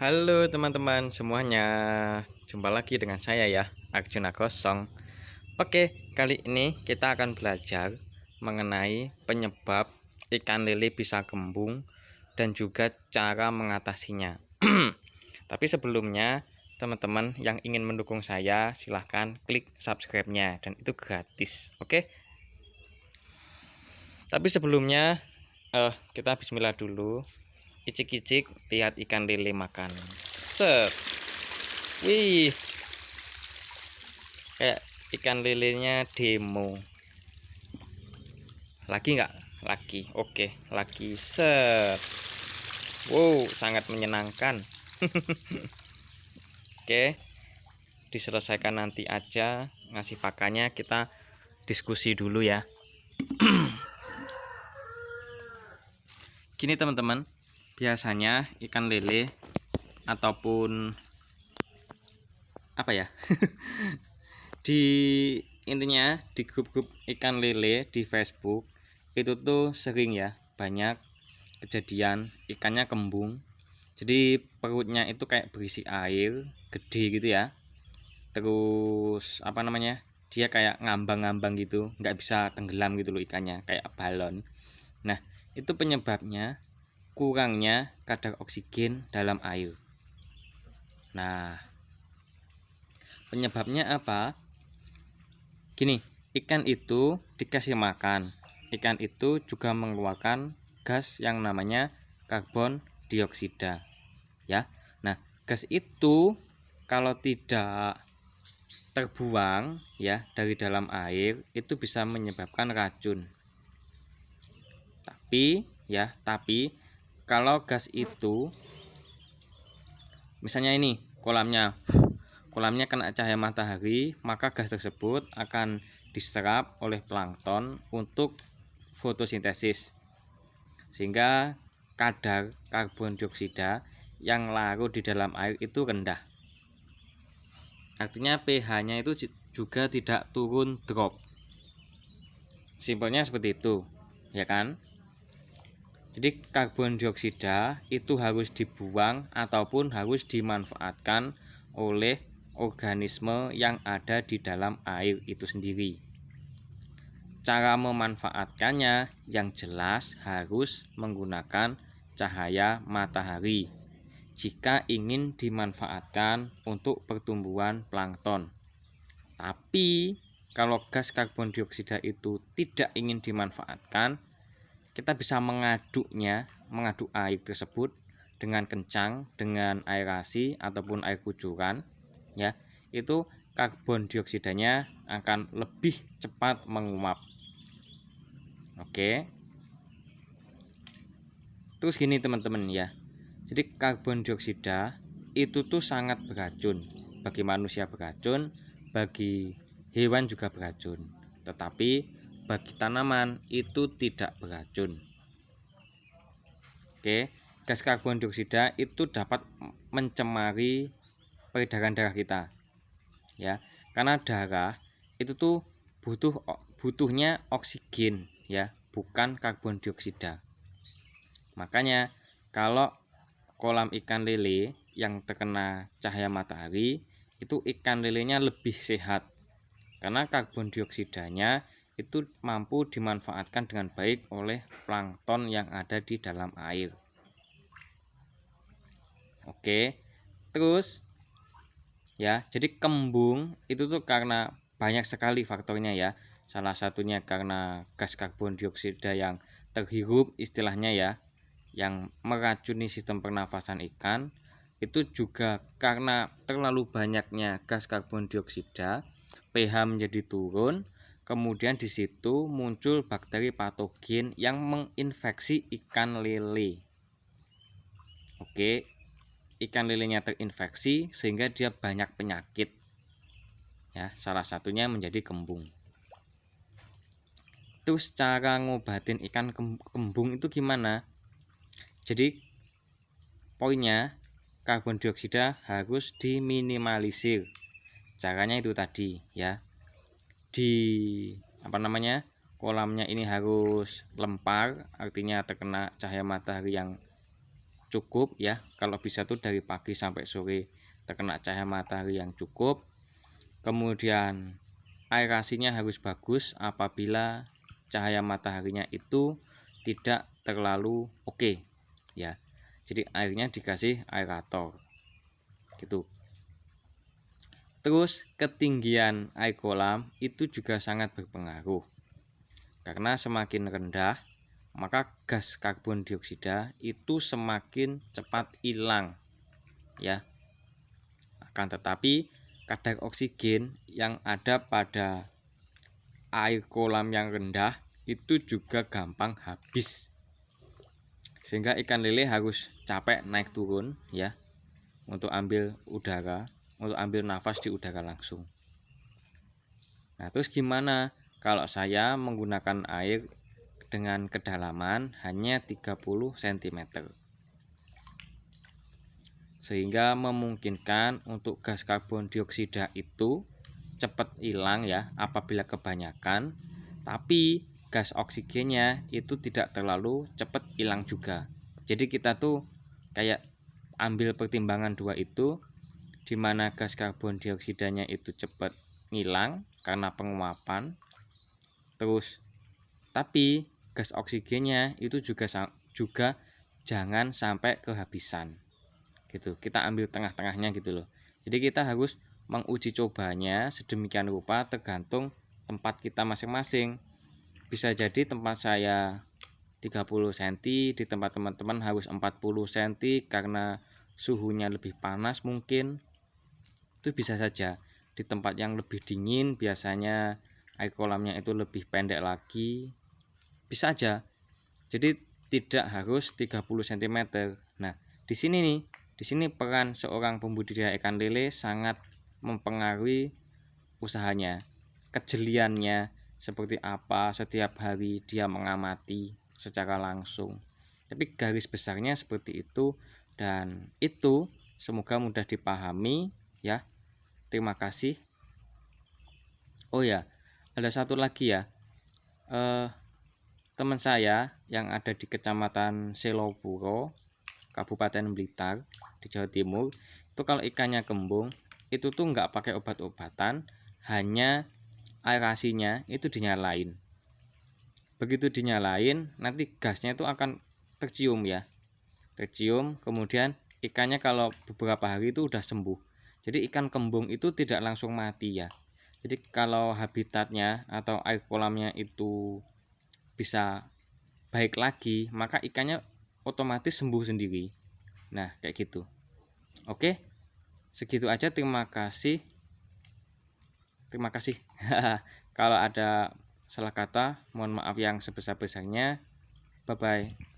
Halo teman-teman semuanya, jumpa lagi dengan saya ya, Arjuna Gosong. Oke, kali ini kita akan belajar mengenai penyebab ikan lele bisa kembung dan juga cara mengatasinya. Tapi sebelumnya, teman-teman yang ingin mendukung saya, silahkan klik subscribe-nya dan itu gratis. Oke. Tapi sebelumnya kita bismillah dulu. Icik-icik lihat ikan lele makan. Set. Wih, kayak ikan lelenya demo. Lagi nggak? Lagi. Oke, lagi. Set. Wow, sangat menyenangkan. Oke, diselesaikan nanti aja. Ngasih pakannya kita diskusi dulu ya. Gini teman-teman, biasanya ikan lele ataupun apa ya? Di intinya di grup-grup ikan lele di Facebook itu tuh sering ya banyak kejadian ikannya kembung. Jadi perutnya itu kayak berisi air gede gitu ya. Terus apa namanya? Dia kayak ngambang-ngambang gitu, nggak bisa tenggelam gitu loh ikannya, kayak balon. Nah, itu penyebabnya kurangnya kadar oksigen dalam air. Nah, penyebabnya apa? Gini, ikan itu dikasih makan. Ikan itu juga mengeluarkan gas yang namanya karbon dioksida. Ya. Nah, gas itu kalau tidak terbuang ya dari dalam air itu bisa menyebabkan racun. Tapi kalau gas itu misalnya ini kolamnya kena cahaya matahari, maka gas tersebut akan diserap oleh plankton untuk fotosintesis, sehingga kadar karbon dioksida yang larut di dalam air itu rendah. Artinya pH-nya itu juga tidak turun drop. Simpelnya seperti itu, ya kan? Jadi karbon dioksida itu harus dibuang ataupun harus dimanfaatkan oleh organisme yang ada di dalam air itu sendiri. Cara memanfaatkannya yang jelas harus menggunakan cahaya matahari jika ingin dimanfaatkan untuk pertumbuhan plankton. Tapi kalau gas karbon dioksida itu tidak ingin dimanfaatkan, kita bisa mengaduk air tersebut dengan kencang, dengan aerasi ataupun air kucuran ya. Itu karbon dioksidanya akan lebih cepat menguap. Oke. Terus gini teman-teman ya. Jadi karbon dioksida itu tuh sangat beracun. Bagi manusia beracun, bagi hewan juga beracun. Tetapi bagi tanaman itu tidak beracun. Oke, gas karbon dioksida itu dapat mencemari peredaran darah kita. Ya, karena darah itu tuh butuhnya oksigen ya, bukan karbon dioksida. Makanya kalau kolam ikan lele yang terkena cahaya matahari itu ikan lelenya lebih sehat karena karbon dioksidanya itu mampu dimanfaatkan dengan baik oleh plankton yang ada di dalam air. Oke, terus ya, jadi kembung itu tuh karena banyak sekali faktornya ya. Salah satunya karena gas karbon dioksida yang terhirup istilahnya ya, yang meracuni sistem pernafasan ikan. Itu juga karena terlalu banyaknya gas karbon dioksida, pH menjadi turun, kemudian di situ muncul bakteri patogen yang menginfeksi ikan lele. Oke, ikan lelenya terinfeksi sehingga dia banyak penyakit. Ya, salah satunya menjadi kembung. Terus cara ngobatin ikan kembung itu gimana? Jadi poinnya karbon dioksida harus diminimalisir. Caranya itu tadi ya. Di kolamnya ini harus lempar, artinya terkena cahaya matahari yang cukup ya, kalau bisa tuh dari pagi sampai sore terkena cahaya matahari yang cukup. Kemudian aerasinya harus bagus apabila cahaya mataharinya itu tidak terlalu oke ya. Jadi airnya dikasih aerator gitu. Terus ketinggian air kolam itu juga sangat berpengaruh, karena semakin rendah maka gas karbon dioksida itu semakin cepat hilang ya. Akan tetapi kadar oksigen yang ada pada air kolam yang rendah itu juga gampang habis, sehingga ikan lele harus capek naik turun ya, untuk ambil nafas di udara langsung. Nah, terus gimana kalau saya menggunakan air dengan kedalaman hanya 30 cm, sehingga memungkinkan untuk gas karbon dioksida itu cepat hilang ya apabila kebanyakan, tapi gas oksigennya itu tidak terlalu cepat hilang juga. Jadi kita tuh kayak ambil pertimbangan dua itu, di mana gas karbon dioksidanya itu cepat hilang karena penguapan, terus tapi gas oksigennya itu juga jangan sampai kehabisan gitu. Kita ambil tengah-tengahnya gitu loh. Jadi kita harus menguji cobanya sedemikian rupa tergantung tempat kita masing-masing. Bisa jadi tempat saya 30 cm, di tempat teman-teman harus 40 cm karena suhunya lebih panas mungkin. Itu bisa saja. Di tempat yang lebih dingin biasanya air kolamnya itu lebih pendek lagi. Bisa aja. Jadi tidak harus 30 cm. Nah, di sini peran seorang pembudidaya ikan lele sangat mempengaruhi usahanya. Kejeliannya seperti apa, setiap hari dia mengamati secara langsung. Tapi garis besarnya seperti itu, dan itu semoga mudah dipahami ya. Terima kasih. Oh ya, ada satu lagi ya. Teman saya yang ada di Kecamatan Selopuro, Kabupaten Blitar di Jawa Timur, itu kalau ikannya kembung itu tuh nggak pakai obat-obatan, hanya aerasinya itu dinyalain. Begitu dinyalain, nanti gasnya itu akan tercium ya, tercium. Kemudian ikannya kalau beberapa hari itu udah sembuh. Jadi ikan kembung itu tidak langsung mati ya. Jadi kalau habitatnya atau air kolamnya itu bisa baik lagi, maka ikannya otomatis sembuh sendiri. Nah, kayak gitu. Oke, segitu aja. Terima kasih. Kalau ada salah kata, mohon maaf yang sebesar-besarnya. Bye bye.